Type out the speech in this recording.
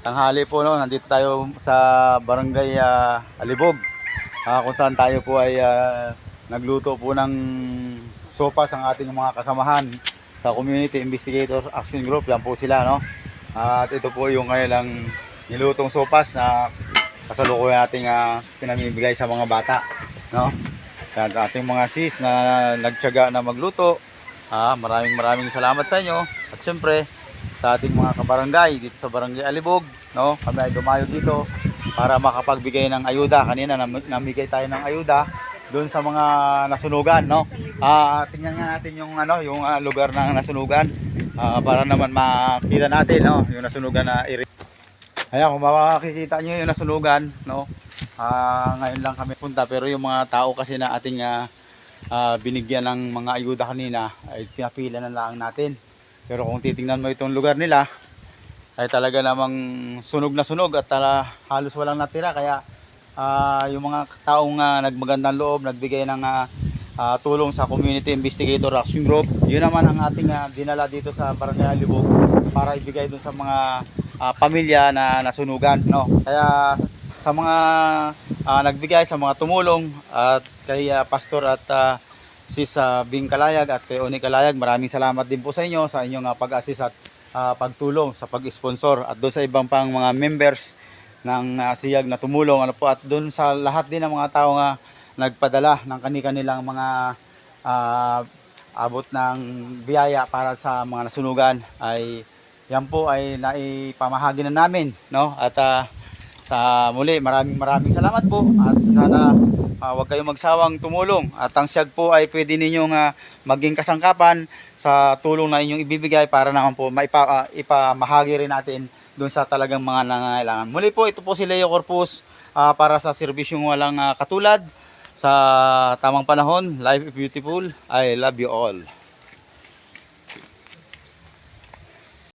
Tanghali po, no, nandito tayo sa Barangay Alibog, kung saan tayo po ay nagluto po ng sopas ang ating mga kasamahan sa Community Investigators Action Group. Yan po sila, no? At ito po yung kanilang nilutong sopas na kasalukuyan nating pinamimigay sa mga bata, no? At ating mga sis na nagtiyaga na magluto, maraming salamat sa inyo. At syempre sa ating mga kabarangay dito sa Barangay Alibog, no? Kami ay dumayo dito para makapagbigay ng ayuda. Kanina namigay tayo ng ayuda doon sa mga nasunugan, no? Tingnan nga natin yung yung lugar ng nasunugan, para naman makita natin, no, yung nasunugan na area. Ayan, kung makikita niyo yung nasunugan, no? Ngayon lang kami punta, pero yung mga tao kasi na ating binigyan ng mga ayuda kanina ay pinapila na lang natin. Pero kung titingnan mo itong lugar nila, ay talaga namang sunog na sunog at halos walang natira. Kaya yung mga taong nagmagandang loob, nagbigay ng tulong sa Community Investigator Action Group, yun naman ang ating dinala dito sa Barangay Alibog para ibigay dun sa mga pamilya na nasunugan, no? Kaya sa mga nagbigay, sa mga tumulong, at kay Pastor at Sis Bing Kalayag at kay Oni Kalayag, maraming salamat din po sa inyo sa inyong pag-assist at pagtulong sa pag-sponsor, at doon sa ibang pang mga members ng SIAG na tumulong, at doon sa lahat din ng mga tao nga nagpadala ng kanilang mga abot ng biyaya para sa mga nasunugan. Ay yan po ay naipamahagi na namin, no? At sa muli, maraming salamat po, at sana huwag kayong magsawang tumulong, at ang SIAG po ay pwede ninyong maging kasangkapan sa tulong na inyong ibibigay para naman po ipamahagi rin natin doon sa talagang mga nangangailangan. Muli po, ito po si Leo Corpus, para sa serbisyong walang katulad, sa tamang panahon. Life is beautiful. I love you all.